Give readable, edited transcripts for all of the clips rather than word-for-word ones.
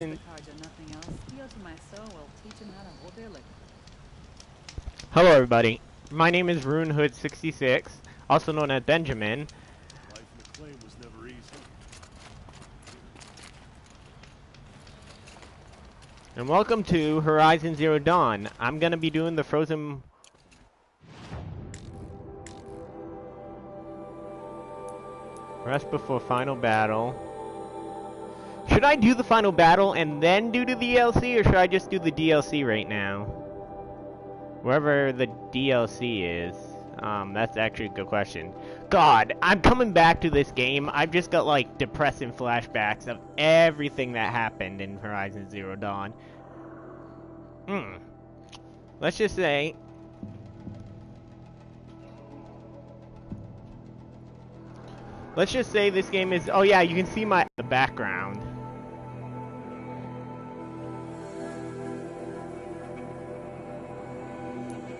Hello everybody, my name is RuneHood66, also known as Benjamin. Life in the claim was never easy. And welcome to Horizon Zero Dawn. I'm gonna be doing the Frozen... Rest before final battle. Should I do the final battle and then do the DLC, or should I just do the DLC right now? Wherever the DLC is. That's actually a good question. God, I'm coming back to this game. I've just got, like, depressing flashbacks of everything that happened in Horizon Zero Dawn. Let's just say... Let's just say this game is... Oh yeah, you can see my background.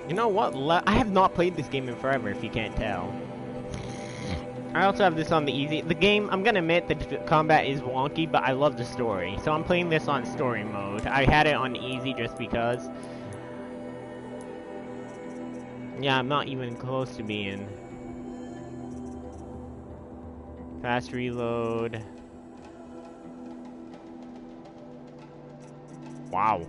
You know what? I have not played this game in forever, if you can't tell. I also have this on the easy. The game, I'm gonna admit, the combat is wonky, but I love the story. So I'm playing this on story mode. I had it on easy just because. Yeah, I'm not even close to being. Fast reload. Wow.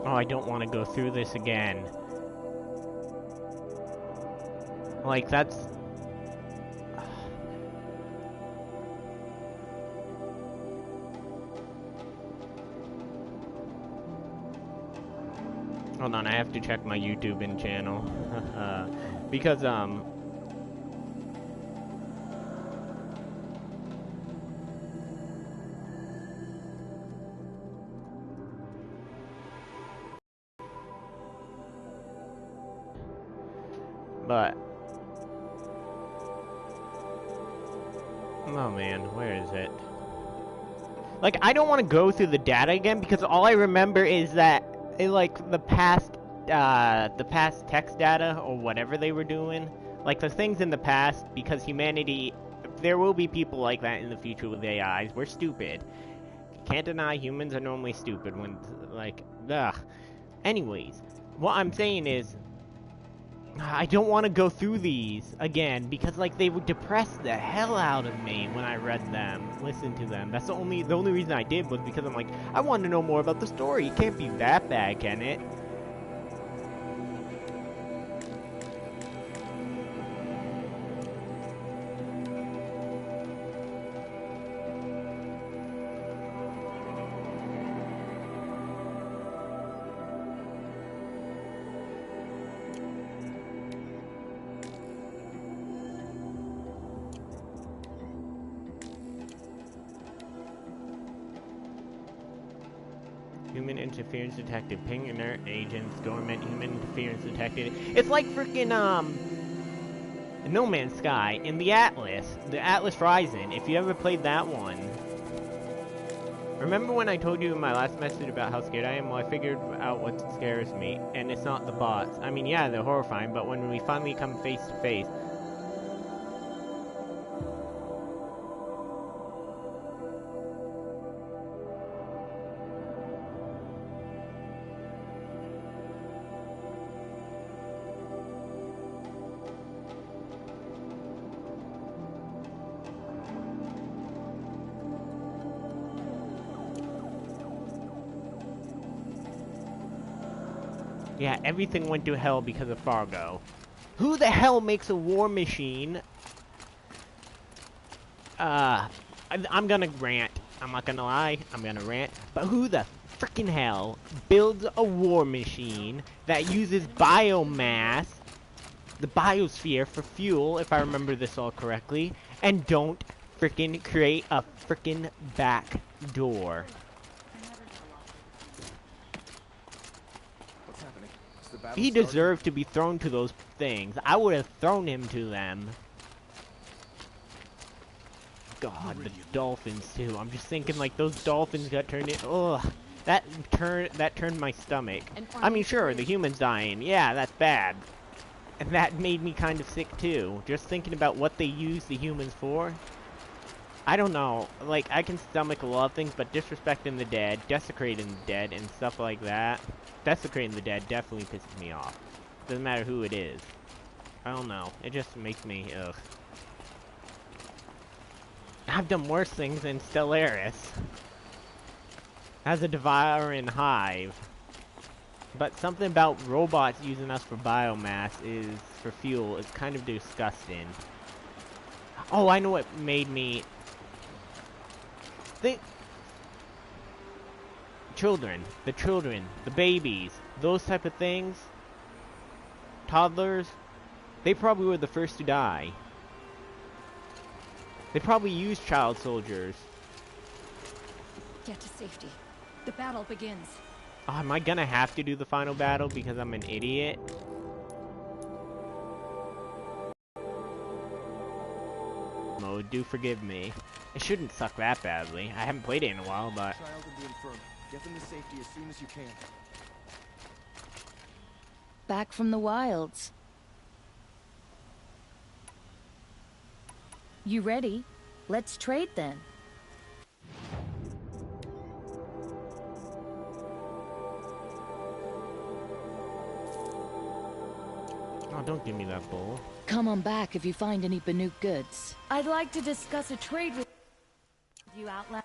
Oh, I don't want to go through this again. Like, that's... Hold on, I have to check my YouTube and channel. Because, But... Oh man, where is it? Like, I don't want to go through the data again, because all I remember is that, like, the past text data, or whatever they were doing, like, the things in the past, because humanity, there will be people like that in the future with AIs, we're stupid. Can't deny humans are normally stupid when, like, ugh. Anyways, what I'm saying is, I don't want to go through these again because, like, they would depress the hell out of me when I read them, listened to them. That's the only reason I did was because I'm like, I want to know more about the story. It can't be that bad, can it? Human interference detected. Ping inert agents. Dormant human interference detected. It's like freaking No Man's Sky in the Atlas Rising. If you ever played that one. Remember when I told you in my last message about how scared I am? Well, I figured out what scares me, and it's not the bots. I mean, yeah, they're horrifying, but when we finally come face to face. Yeah, everything went to hell because of Fargo. Who the hell makes a war machine? I'm gonna rant. I'm not gonna lie, I'm gonna rant. But who the frickin' hell builds a war machine that uses biomass, the biosphere, for fuel, if I remember this all correctly, and don't frickin' create a frickin' back door? He deserved to be thrown to those things, I would have thrown him to them. God, the dolphins too. I'm just thinking like those dolphins got turned in. Ugh, that turned my stomach. I mean, sure, the humans dying. Yeah, that's bad. And that made me kind of sick too. Just thinking about what they use the humans for. I don't know. Like, I can stomach a lot of things, but disrespecting the dead, desecrating the dead, and stuff like that. Desecrating the dead definitely pisses me off. Doesn't matter who it is. I don't know. It just makes me, ugh. I've done worse things than Stellaris. As a devouring hive. But something about robots using us for biomass for fuel, is kind of disgusting. Oh, I know what made me think. The children, the babies, those type of things, toddlers, they probably were the first to die. They probably used child soldiers. Get to safety. The battle begins. Oh, am I gonna have to do the final battle because I'm an idiot? Mode, do forgive me. It shouldn't suck that badly. I haven't played it in a while, but... Child and the infirm. Get them to safety as soon as you can. Back from the wilds. You ready? Let's trade then. Oh, don't give me that bowl. Come on back if you find any Banuk goods. I'd like to discuss a trade with you, Outland.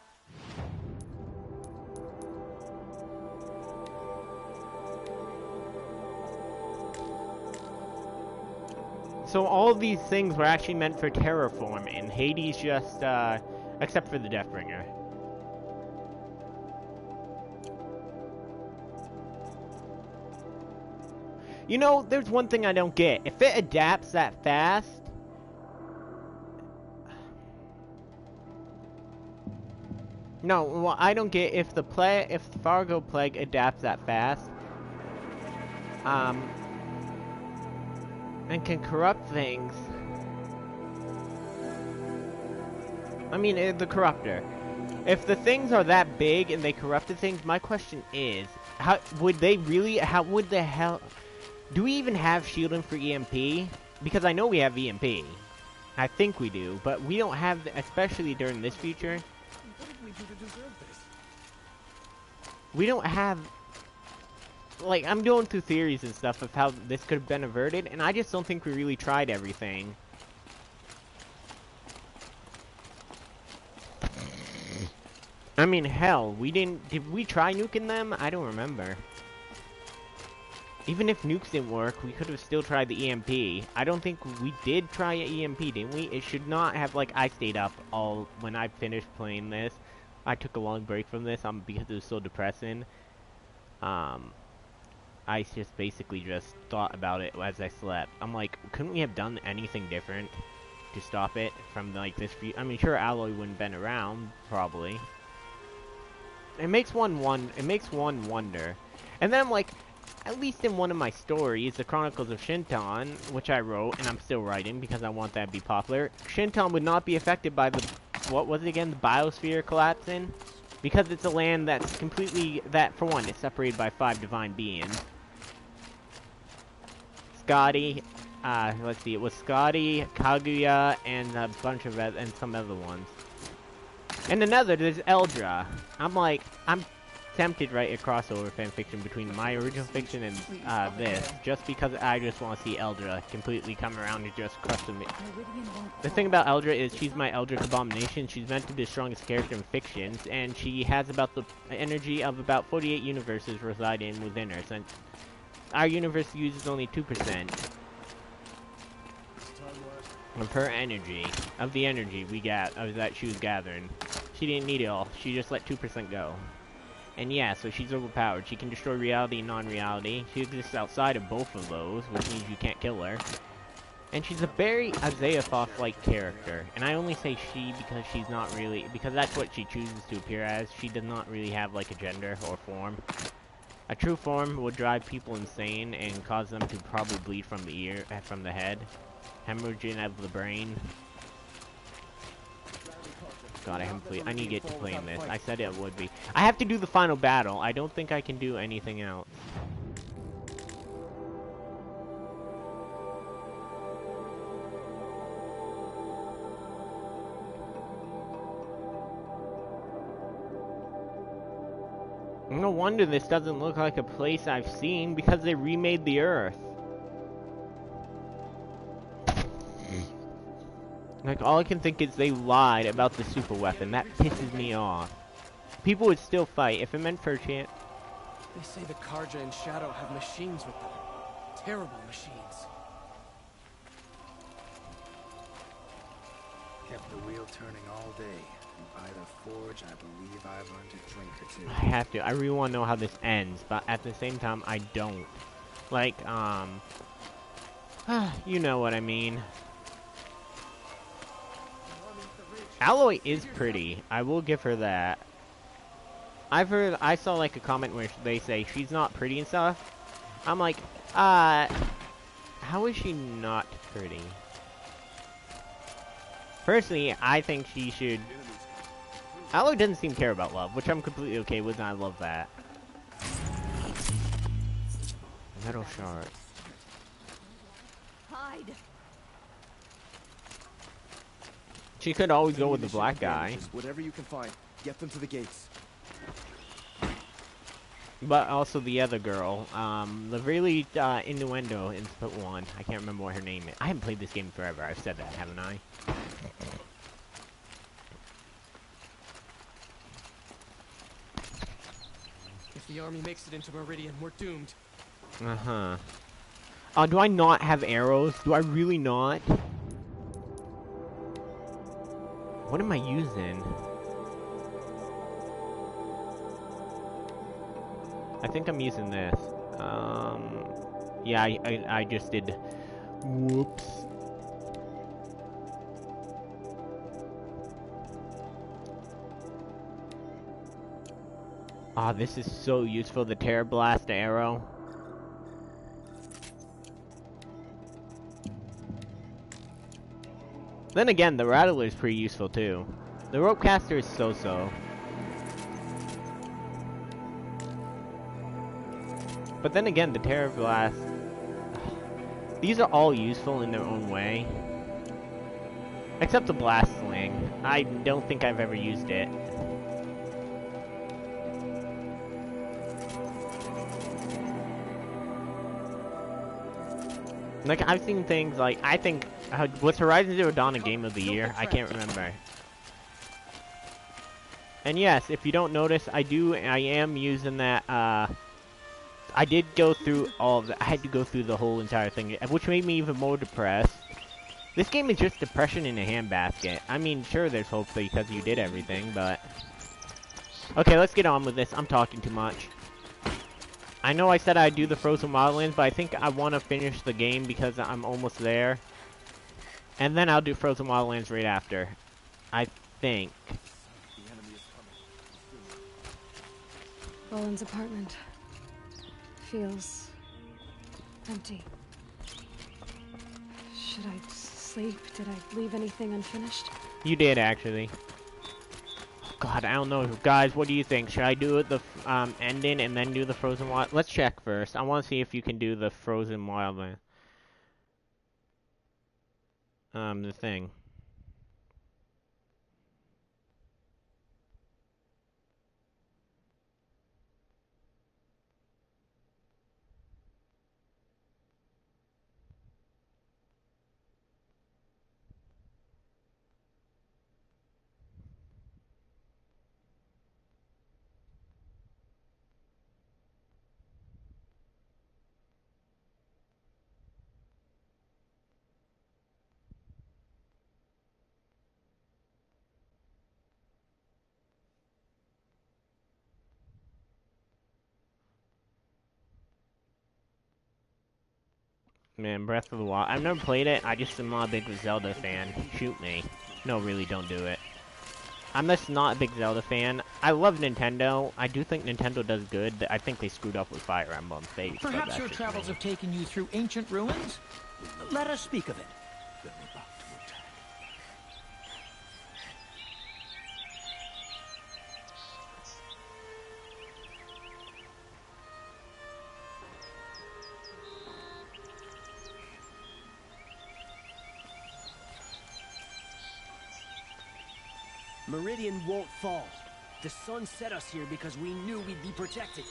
So all of these things were actually meant for terraforming. Hades just, except for the Deathbringer. You know, there's one thing I don't get. If it adapts that fast... No, well, I don't get if the Fargo Plague adapts that fast. And can corrupt things. I mean, the corruptor. If the things are that big and they corrupted things, my question is, how would the hell... Do we even have shielding for EMP? Because I know we have EMP. I think we do, but we don't have, especially during this future. What did we do to deserve this? We don't have... Like, I'm going through theories and stuff of how this could have been averted, and I just don't think we really tried everything. I mean, hell, did we try nuking them? I don't remember. Even if nukes didn't work, we could have still tried the EMP. I don't think we did try an EMP, didn't we? It should not have, like, I stayed up all, when I finished playing this. I took a long break from this, because it was so depressing. I just basically just thought about it as I slept. I'm like, couldn't we have done anything different to stop it from, like, this I mean, sure, Alloy wouldn't have been around, probably. It makes one wonder. And then I'm like, at least in one of my stories, The Chronicles of Shinton, which I wrote, and I'm still writing because I want that to be popular, Shinton would not be affected by the, what was it again, the biosphere collapsing? Because it's a land that's completely, for one, it's separated by 5 divine beings. Scotty, let's see, it was Scotty, Kaguya, and a bunch of, and some other ones. And another, there's Eldra. I'm tempted to write a crossover fanfiction between my original fiction and, this, just because I just want to see Eldra completely come around and just crush them. The thing about Eldra is she's my Eldritch Abomination. She's meant to be the strongest character in fictions, and she has about the energy of about 48 universes residing within her, since our universe uses only 2% of her energy, of the energy that she was gathering. She didn't need it all. She just let 2% go. And yeah, so she's overpowered. She can destroy reality and non-reality. She exists outside of both of those, which means you can't kill her. And she's a very Azeathoth-like character. And I only say she because she's not really... Because that's what she chooses to appear as. She does not really have, like, a gender or form. A true form will drive people insane and cause them to probably bleed from the ear, from the head, hemorrhaging of the brain. God, I need to get to playing this. I said it would be. I have to do the final battle. I don't think I can do anything else. No wonder this doesn't look like a place I've seen, because they remade the Earth. Like, all I can think is they lied about the super weapon. That pisses me off. People would still fight if it meant for a chance. They say the Karja and Shadow have machines with them. Terrible machines. Kept the wheel turning all day. And by the forge, I believe I've learned a drink or two. I have to. I really want to know how this ends, but at the same time, I don't. Like, you know what I mean. Aloy is pretty. I will give her that. I saw like a comment where they say she's not pretty and stuff. I'm like, how is she not pretty? Personally, I think she should... Aloy doesn't seem to care about love, which I'm completely okay with, and I love that. Metal shard. Hide. She could always go with the black guy. Whatever you can find, get them to the gates. But also the other girl, the really innuendo in Split 1. I can't remember what her name is. I haven't played this game forever. I've said that, haven't I? If the army makes it into Meridian, we're doomed. Uh-huh. Do I not have arrows? Do I really not? What am I using? I think I'm using this. Yeah, I just did. Whoops. Ah, this is so useful, the Terror Blast arrow. Then again, the Rattler is pretty useful too. The Ropecaster is so-so. But then again, the Terror Blast... These are all useful in their own way. Except the Blast Sling. I don't think I've ever used it. Like, I've seen things like, I think, was Horizon Zero Dawn a Game of the Year? I can't remember. And yes, if you don't notice, I am using that, I did go through all of the, I had to go through the whole entire thing, which made me even more depressed. This game is just depression in a handbasket. I mean, sure, there's hope because you did everything, but... Okay, let's get on with this. I'm talking too much. I know I said I'd do the Frozen Wildlands, but I think I want to finish the game because I'm almost there. And then I'll do Frozen Wildlands right after. I think. Roland's apartment feels empty. Should I sleep? Did I leave anything unfinished? You did, actually. God, I don't know. Guys, what do you think? Should I do it the ending and then do the Frozen Wild? Let's check first. I want to see if you can do the Frozen Wildland. The thing. Man, Breath of the Wild. I've never played it. I just am not a big Zelda fan. Shoot me. No, really, don't do it. I'm just not a big Zelda fan. I love Nintendo. I do think Nintendo does good. I think they screwed up with Fire Emblem Fates. Perhaps your travels have taken you through ancient ruins? Let us speak of it. They're about to attack. Meridian won't fall. The sun set us here because we knew we'd be protected.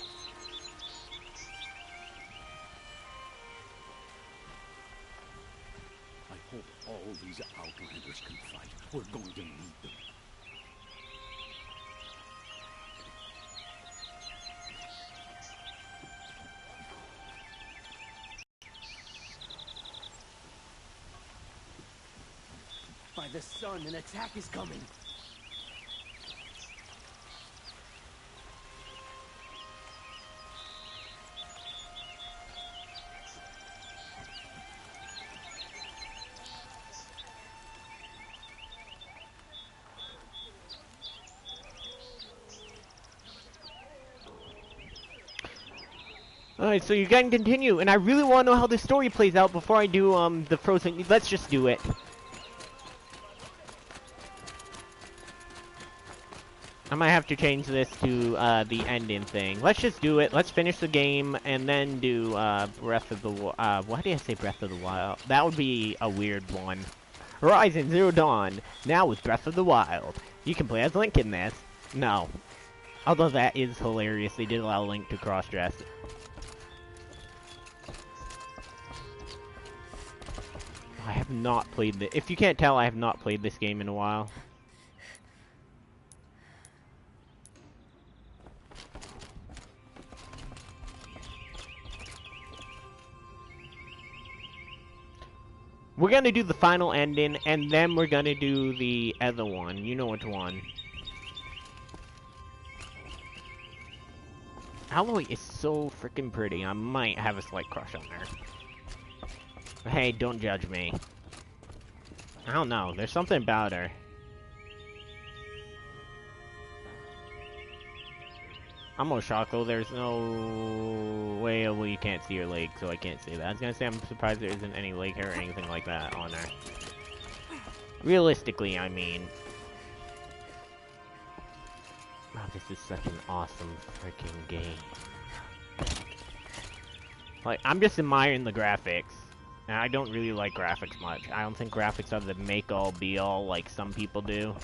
I hope all these Outlanders can fight. We're going to need them. By the sun, an attack is coming. Alright, so you can continue, and I really want to know how the story plays out before I do, the Frozen... Let's just do it. I might have to change this to, the ending thing. Let's just do it. Let's finish the game, and then do, Breath of the Wild. Why did I say Breath of the Wild? That would be a weird one. Horizon Zero Dawn, now with Breath of the Wild. You can play as Link in this. No. Although that is hilarious, they did allow Link to cross-dress. I have not played this. If you can't tell, I have not played this game in a while. We're gonna do the final ending, and then we're gonna do the other one. You know which one. Aloy is so freaking pretty. I might have a slight crush on her. Hey, don't judge me. I don't know. There's something about her. I'm almost shocked though. There's no way. Well, you can't see her leg, so I can't say that. I was gonna say I'm surprised there isn't any leg hair or anything like that on her. Realistically, I mean. Wow, this is such an awesome freaking game. Like, I'm just admiring the graphics. And I don't really like graphics much. I don't think graphics are the make-all, be-all like some people do.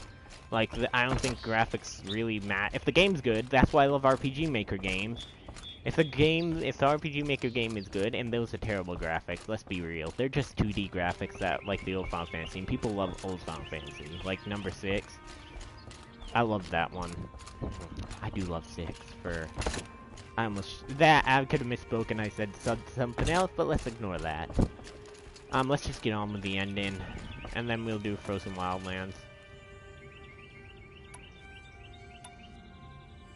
Like, I don't think graphics really matter. If the game's good, that's why I love RPG Maker games. If the RPG Maker game is good, and those are terrible graphics, let's be real. They're just 2D graphics that, like the old Final Fantasy, and people love old Final Fantasy. Like, number 6. I love that one. I do love 6 for... I could have misspoken. I said something else, but let's ignore that. Let's just get on with the ending, and then we'll do Frozen Wildlands.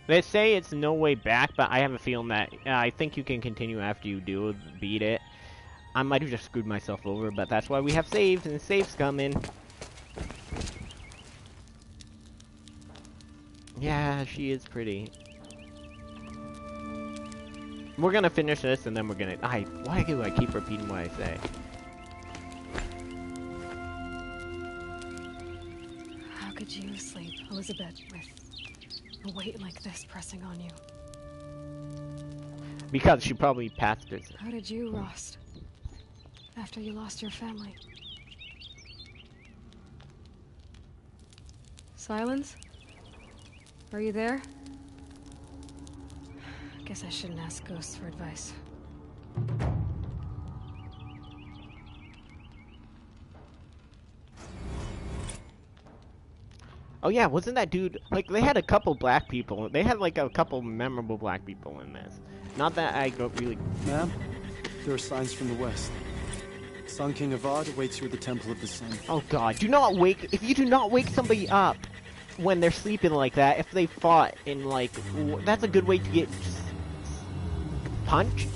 They say it's no way back, but I have a feeling that I think you can continue after you do beat it. I might have just screwed myself over, but that's why we have saves, and saves coming. Yeah, she is pretty. We're gonna finish this, and then we're gonna... why do I keep repeating what I say? How could you sleep, Elizabeth, with a weight like this pressing on you? Because she probably passed it. How did you, Rost? After you lost your family? Silence? Are you there? Guess I shouldn't ask ghosts for advice. Oh yeah, wasn't that dude... Like, they had a couple black people. They had, like, a couple memorable black people in this. Not that I don't really... Ma'am, there are signs from the west. Sun King Avad awaits you at the Temple of the Sun. Oh god, do not wake... If you do not wake somebody up when they're sleeping like that, if they fought in, like... That's a good way to get... punched?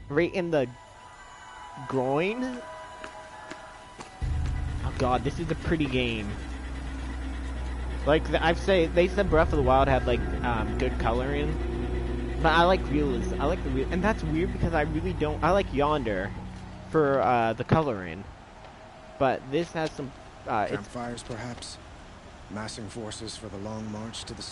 Right in the... groin? Oh god, this is a pretty game. Like they said Breath of the Wild had like good coloring, but I like realism. I like the real, and that's weird because I really don't. I like Yonder for the coloring, but this has some. It's Campfires, perhaps? Massing forces for the long march to the